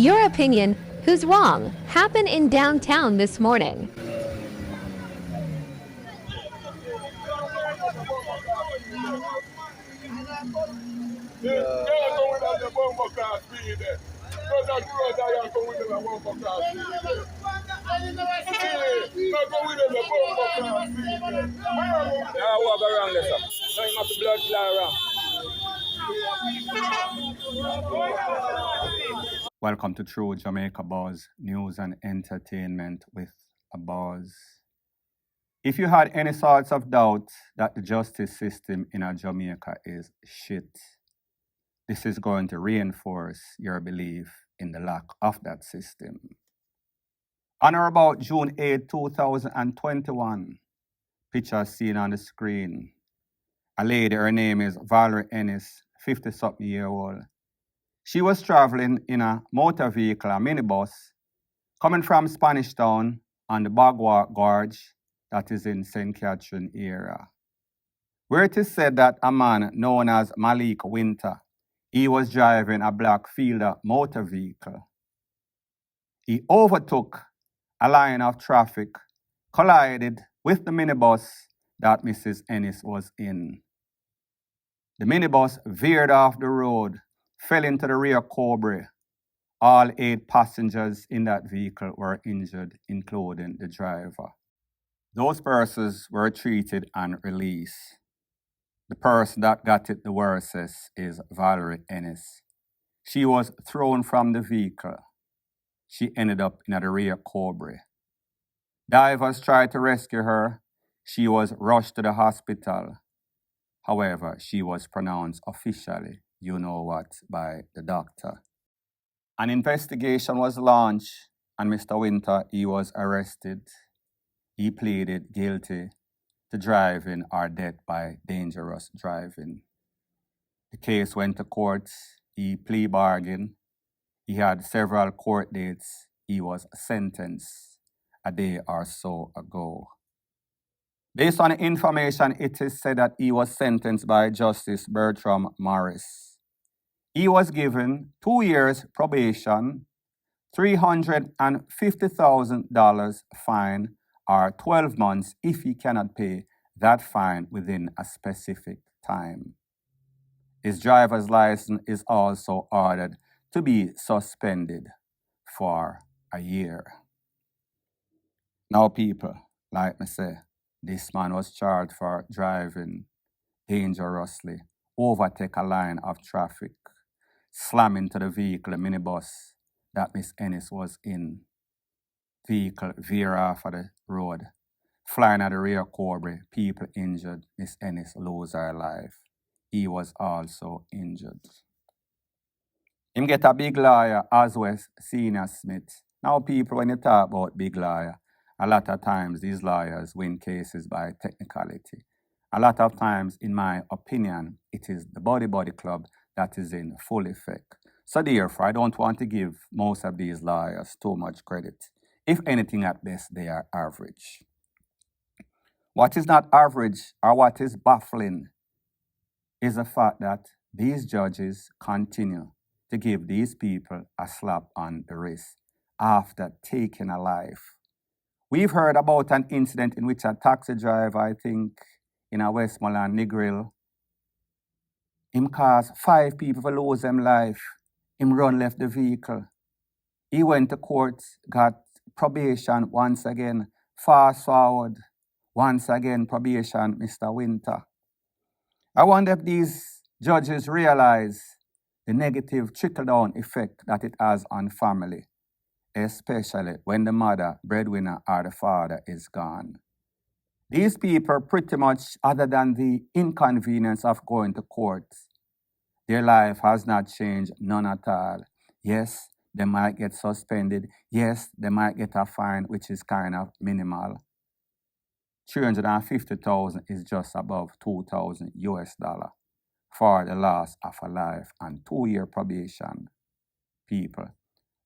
Your opinion, who's wrong, happened in downtown this morning. Welcome to True Jamaica Buzz, news and entertainment with a buzz. If you had any sorts of doubt that the justice system in Jamaica is shit, this is going to reinforce your belief in the lack of that system. On or about June 8, 2021, picture seen on the screen. A lady, her name is Valerie Ennis, 50-something-year-old. She was traveling in a motor vehicle, a minibus, coming from Spanish Town on the Bagwalk Gorge, that is in St. Catherine area, where it is said that a man known as Malik Winter, he was driving a black Fielder motor vehicle. He overtook a line of traffic, collided with the minibus that Mrs. Ennis was in. The minibus veered off the road, fell into the rear ROBBERY. All 8 passengers in that vehicle were injured, including the driver. Those persons were treated and released. The person that got it the worstest is Valerie Ennis. She was thrown from the vehicle. She ended up in the rear ROBBERY. Divers tried to rescue her. She was rushed to the hospital. However, she was pronounced officially, you know what, by the doctor. An investigation was launched, and Mr. Winter, he was arrested. He pleaded guilty to driving or death by dangerous driving. The case went to court. He plea bargained. He had several court dates. He was sentenced a day or so ago. Based on the information, it is said that he was sentenced by Justice Bertram Morris. He was given 2 years probation, $350,000 fine, or 12 months if he cannot pay that fine within a specific time. His driver's license is also ordered to be suspended for a year. Now, people, like me say, this man was charged for driving dangerously, overtake a line of traffic, slam into the vehicle, a minibus that Miss Ennis was in. Vehicle veer off of the road, flying at the rear ROBBERY, people injured. Miss Ennis lose her life. He was also injured. Him get a big lawyer, as was Senior Smith. Now, people, when you talk about big lawyer, a lot of times these lawyers win cases by technicality. A lot of times, in my opinion, it is the body club that is in full effect. So therefore, I don't want to give most of these lawyers too much credit. If anything, at best, they are average. What is not average, or what is baffling, is the fact that these judges continue to give these people a slap on the wrist after taking a life. We've heard about an incident in which a taxi driver, I think, in a Westmoreland, Negril, him caused 5 people to lose them life. Him left the vehicle. He went to court, got probation once again. Fast forward, once again, probation, Mr. Winter. I wonder if these judges realize the negative trickle-down effect that it has on family, especially when the mother, breadwinner, or the father is gone. These people pretty much, other than the inconvenience of going to court, their life has not changed, none at all. Yes, they might get suspended. Yes, they might get a fine, which is kind of minimal. $350,000 is just above $2,000 for the loss of a life and 2-year probation. People,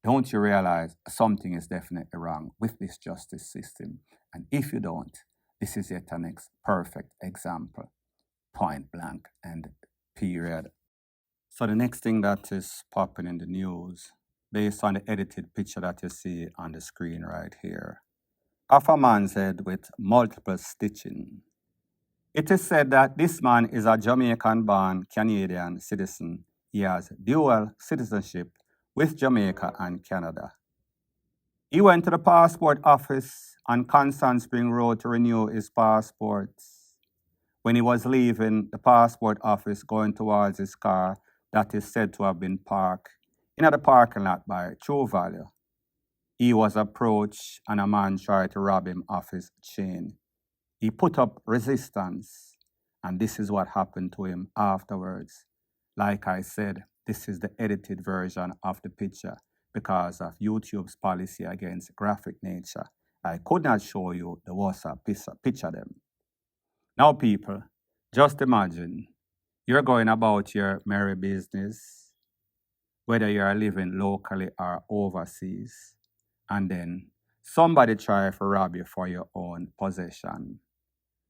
don't you realize something is definitely wrong with this justice system? And if you don't, this is yet an perfect example. Point blank and period. So the next thing that is popping in the news, based on the edited picture that you see on the screen right here, of a man's head with multiple stitching. It is said that this man is a Jamaican-born Canadian citizen. He has dual citizenship with Jamaica and Canada. He went to the passport office on Constant Spring Road to renew his passport. When he was leaving the passport office going towards his car that is said to have been parked in the parking lot by True Value, he was approached and a man tried to rob him of his chain. He put up resistance, and this is what happened to him afterwards. Like I said, this is the edited version of the picture because of YouTube's policy against graphic nature. I could not show you the WhatsApp picture them. Now, people, just imagine you're going about your merry business, whether you are living locally or overseas, and then somebody try to rob you for your own possession.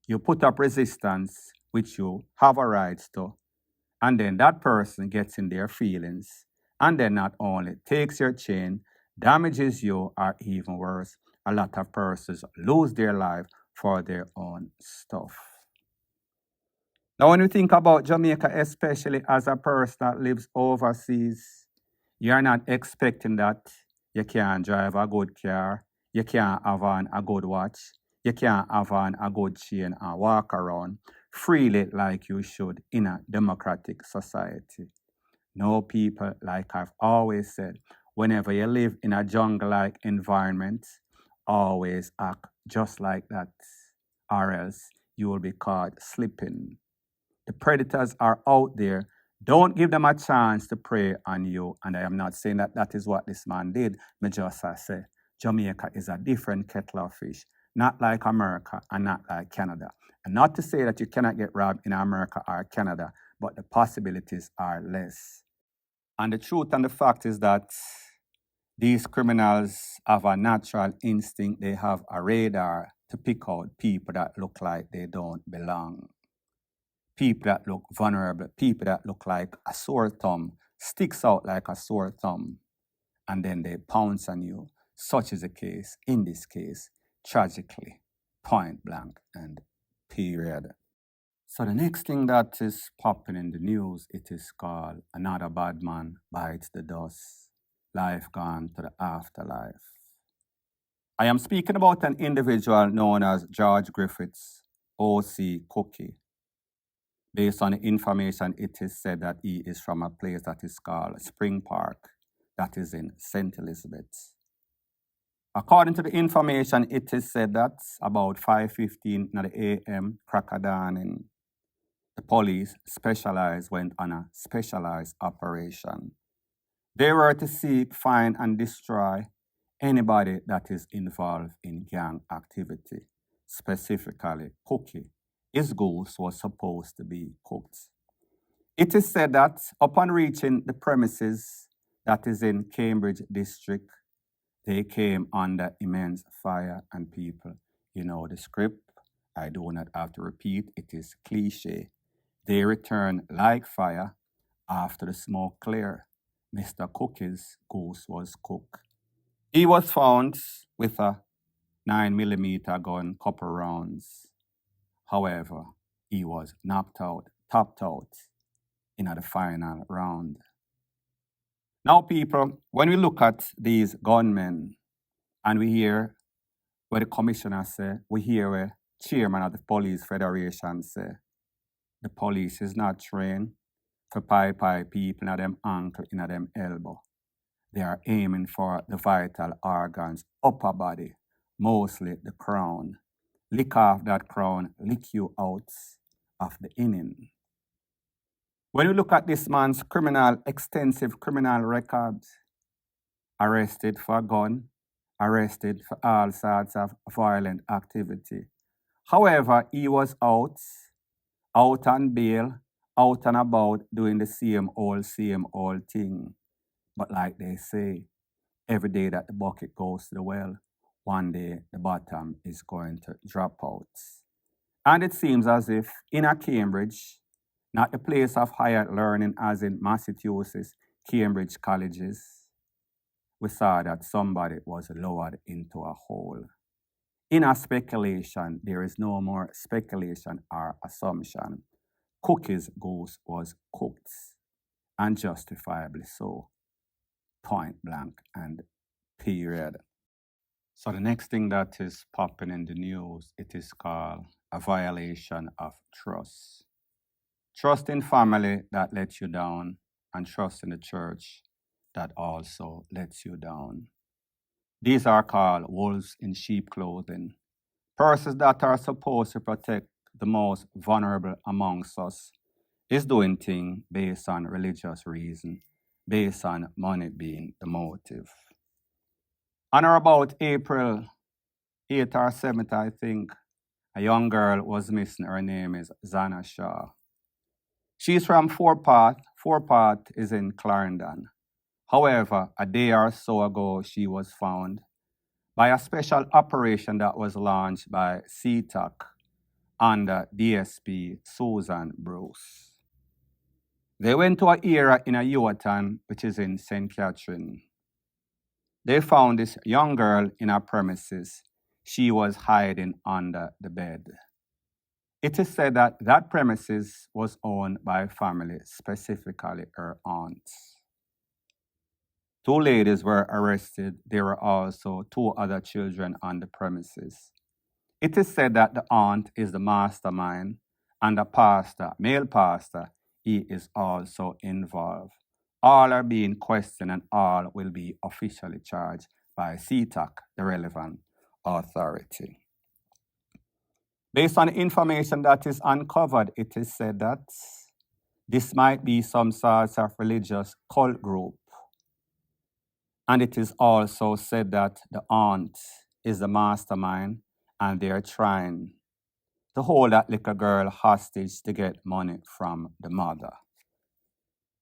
You put up resistance, which you have a right to, and then that person gets in their feelings, and then not only takes your chain, damages you, or even worse, a lot of persons lose their life for their own stuff. Now, when you think about Jamaica, especially as a person that lives overseas, you're not expecting that you can drive a good car, you can have on a good watch, you can have on a good chain and walk around freely like you should in a democratic society. No, people, like I've always said, whenever you live in a jungle-like environment, always act just like that, or else you will be caught slipping. The predators are out there. Don't give them a chance to prey on you. And I am not saying that that is what this man did. Me just say Jamaica is a different kettle of fish, not like America and not like Canada. And not to say that you cannot get robbed in America or Canada, but the possibilities are less. And the truth and the fact is that these criminals have a natural instinct. They have a radar to pick out people that look like they don't belong. People that look vulnerable, people that look like a sore thumb, sticks out like a sore thumb, and then they pounce on you. Such is the case, in this case, tragically, point blank and period. So the next thing that is popping in the news, it is called Another Bad Man Bites the Dust, Life Gone to the Afterlife. I am speaking about an individual known as George Griffiths, O.C. Cookie. Based on the information, it is said that he is from a place that is called Spring Park, that is in St. Elizabeth. According to the information, it is said that about 5:15 in the a.m., crack of dawning, the police went on a specialized operation. They were to seek, find, and destroy anybody that is involved in gang activity, specifically Cookie. His goose was supposed to be cooked. It is said that upon reaching the premises that is in Cambridge district, they came under immense fire, and people, you know the script. I do not have to repeat, it is cliche. They returned like fire after the smoke cleared. Mr. Cookie's goose was cooked. He was found with a 9mm gun, couple rounds. However, he was topped out in the final round. Now, people, when we look at these gunmen and we hear what the commissioner say, we hear what chairman of the police federation say, the police is not trained for pie people in them ankle, in them elbow. They are aiming for the vital organs, upper body, mostly the crown. Lick off that crown, lick you out of the inning. When you look at this man's extensive criminal record, arrested for a gun, arrested for all sorts of violent activity. However, he was out on bail, out and about doing the same old thing. But like they say, every day that the bucket goes to the well, one day the bottom is going to drop out. And it seems as if in a Cambridge, not the place of higher learning as in Massachusetts, Cambridge colleges, we saw that somebody was lowered into a hole. In a speculation, there is no more speculation or assumption. Cookie's goose was cooked, and justifiably so, point blank and period. So the next thing that is popping in the news, it is called a violation of trust. Trust in family that lets you down, and trust in the church that also lets you down. These are called wolves in sheep clothing. Persons that are supposed to protect the most vulnerable amongst us is doing things based on religious reason, based on money being the motive. On or about April 8th or 7th, I think, a young girl was missing. Her name is Zana Shaw. She's from Forepath. Forepath is in Clarendon. However, a day or so ago, she was found by a special operation that was launched by CTAC under DSP Susan Bruce. They went to an area in a Yuatan, which is in St. Catherine. They found this young girl in her premises. She was hiding under the bed. It is said that that premises was owned by a family, specifically her aunt. 2 ladies were arrested. There were also 2 other children on the premises. It is said that the aunt is the mastermind, and the pastor, male pastor, he is also involved. All are being questioned, and all will be officially charged by CTAC, the relevant authority. Based on information that is uncovered, it is said that this might be some sort of religious cult group. And it is also said that the aunt is the mastermind, and they're trying to hold that little girl hostage to get money from the mother.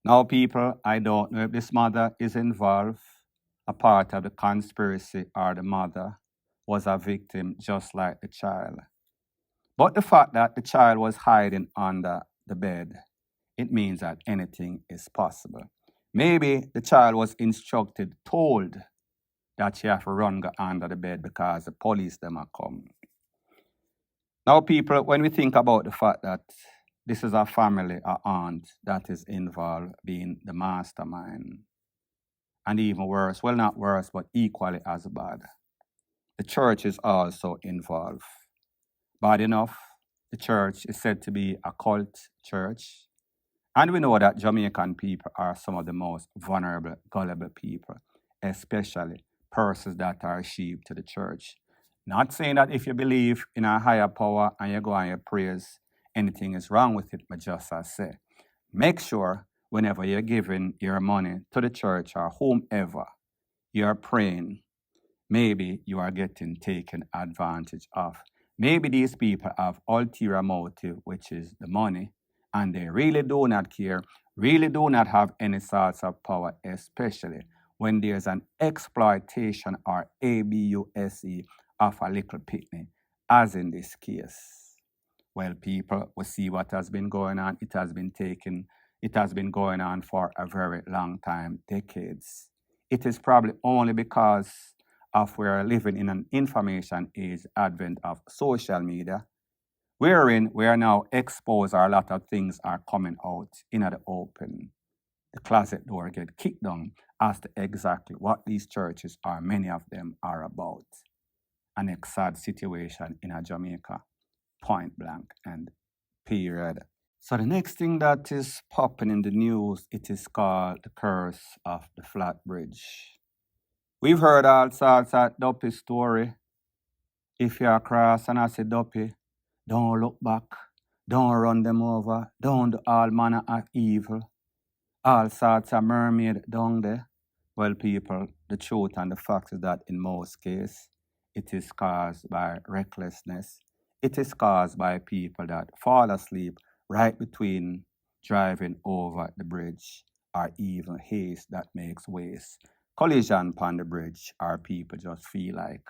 Now, people, I don't know if this mother is involved, a part of the conspiracy, or the mother was a victim just like the child. But the fact that the child was hiding under the bed, it means that anything is possible. Maybe the child was instructed, told that she have to run under the bed because the police them are coming. Now, people, when we think about the fact that this is a family, a aunt that is involved being the mastermind, and even worse, well, not worse, but equally as bad, the church is also involved. Bad enough, the church is said to be a cult church. And we know that Jamaican people are some of the most vulnerable, gullible people, especially persons that are sheep to the church. Not saying that if you believe in a higher power and you go on your prayers, anything is wrong with it, but just as I say, make sure whenever you're giving your money to the church or whomever you're praying, maybe you are getting taken advantage of. Maybe these people have ulterior motive, which is the money, and they really do not care, really do not have any sorts of power, especially when there's an exploitation or abuse of a little pitney, as in this case. Well, people, we see what has been going on. It has been going on for a very long time, decades. It is probably only because of we're living in an information age, advent of social media, wherein we are now exposed, or a lot of things are coming out in the open. The closet door get kicked down as to exactly what these churches are, many of them are about. An sad situation in Jamaica, point blank and period. So the next thing that is popping in the news, it is called the curse of the flat bridge. We've heard all sorts of dopey story. If you're across and I say dopey, don't look back, don't run them over, don't do all manner of evil. All sorts of mermaid down there. Well, people, the truth and the fact is that in most cases, it is caused by recklessness. It is caused by people that fall asleep right between driving over the bridge, or even haste that makes waste. Collision upon the bridge, or people just feel like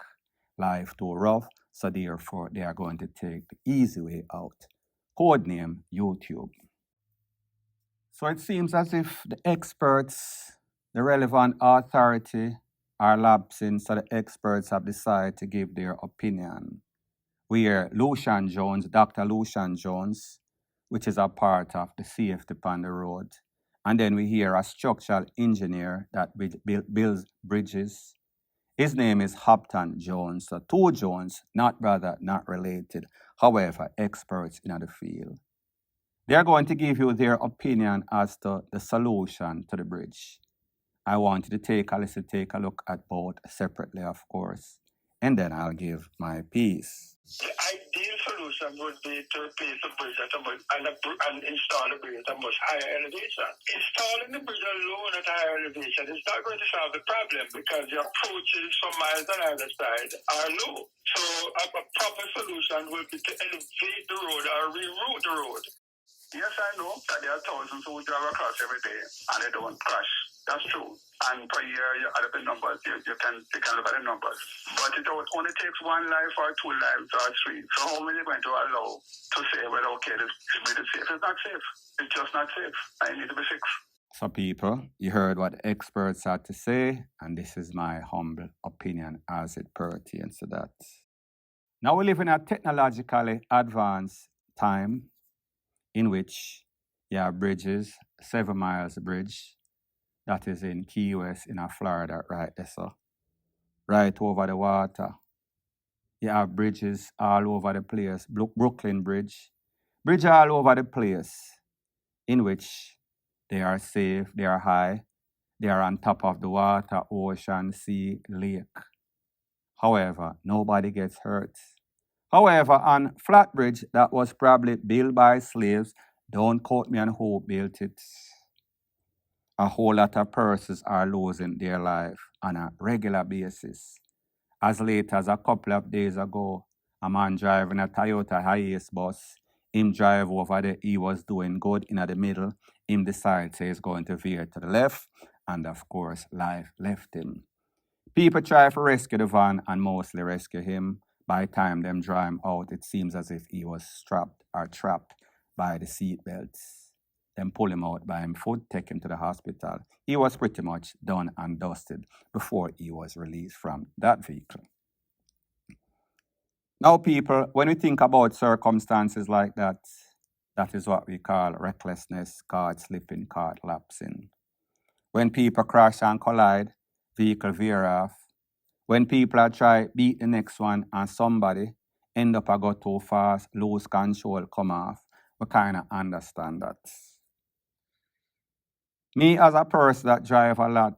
life too rough, so therefore they are going to take the easy way out. Code name YouTube. So it seems as if the experts, the relevant authority, are lapsing, so the experts have decided to give their opinion. We hear Lucian Jones, Dr. Lucian Jones, which is a part of the safety on the road. And then we hear a structural engineer that builds bridges. His name is Hopton Jones. So two Jones, not brother, not related. However, experts in the field. They are going to give you their opinion as to the solution to the bridge. I want you to take a look at both separately, of course, and then I'll give my piece. The ideal solution would be to replace the bridge at and install the bridge at a much higher elevation. Installing the bridge alone at a higher elevation is not going to solve the problem because the approaches from miles on either side are low. So a proper solution would be to elevate the road or reroute the road. Yes, I know that there are thousands who drive across every day and they don't crash. That's true. And per year, you add up the numbers. You can look at the numbers. But it only takes one life or two lives or three. So how many are going to allow to say, well, okay, this is safe? It's not safe. It's just not safe. I need to be fixed. So people, you heard what experts had to say, and this is my humble opinion as it pertains to that. Now we live in a technologically advanced time in which you have bridges, 7 miles bridge, that is in Key West in Florida, right there, so right over the water. You have bridges all over the place, Brooklyn Bridge, bridge all over the place in which they are safe, they are high, they are on top of the water, ocean, sea, lake. However, nobody gets hurt. However, on Flat Bridge, that was probably built by slaves, don't quote me on who built it, a whole lot of persons are losing their life on a regular basis. As late as a couple of days ago, a man driving a Toyota Hiace bus, him drive over there, he was doing good in the middle, him decides he's going to veer to the left, and of course, life left him. People try to rescue the van and mostly rescue him. By the time them draw him out, it seems as if he was strapped or trapped by the seat belts. Then pull him out by him foot, take him to the hospital. He was pretty much done and dusted before he was released from that vehicle. Now, people, when we think about circumstances like that, that is what we call recklessness, caught slipping, caught lapsing. When people crash and collide, vehicle veer off. When people are try beat the next one and somebody end up a go too fast, lose control, come off, we kind of understand that. Me as a person that drive a lot,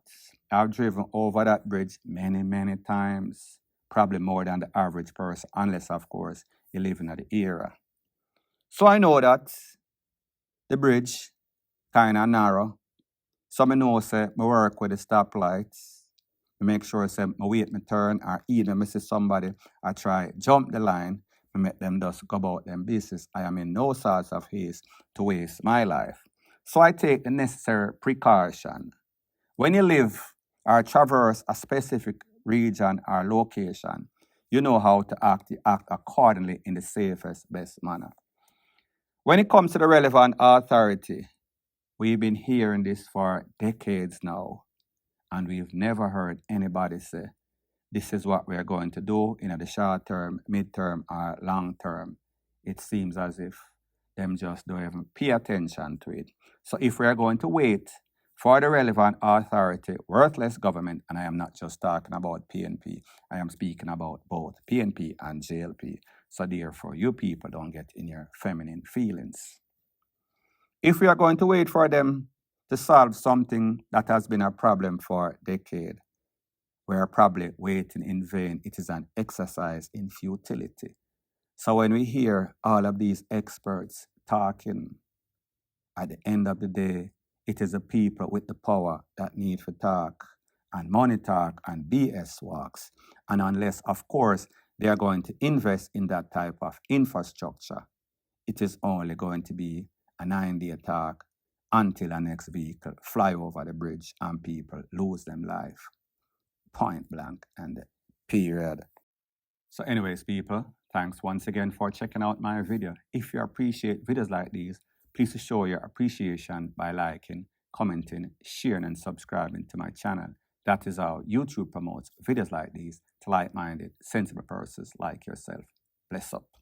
I've driven over that bridge many, many times, probably more than the average person, unless, of course, you live in the era. So I know that the bridge kind of narrow. So I know, say, I work with the stoplights. I make sure, say, I wait my turn, or even I see somebody, I try jump the line, I make them just go about them business. I am in no sorts of haste to waste my life. So I take the necessary precaution. When you live or traverse a specific region or location, you know how to act. You act accordingly in the safest, best manner. When it comes to the relevant authority, we've been hearing this for decades now, and we've never heard anybody say, this is what we're going to do in the short term, mid-term, or long term. It seems as if them just don't even pay attention to it. So if we're going to wait for the relevant authority, worthless government, and I am not just talking about PNP, I am speaking about both PNP and JLP. So therefore, you people don't get in your feminine feelings. If we are going to wait for them to solve something that has been a problem for decades, we are probably waiting in vain. It is an exercise in futility. So when we hear all of these experts talking, at the end of the day, it is the people with the power that need to talk, and money talk, and BS walks. And unless, of course, they are going to invest in that type of infrastructure, it is only going to be a 9-day talk until the next vehicle fly over the bridge and people lose their life. Point blank and period. So anyways, people, thanks once again for checking out my video. If you appreciate videos like these, please show your appreciation by liking, commenting, sharing, and subscribing to my channel. That is how YouTube promotes videos like these to like-minded, sensible persons like yourself. Bless up.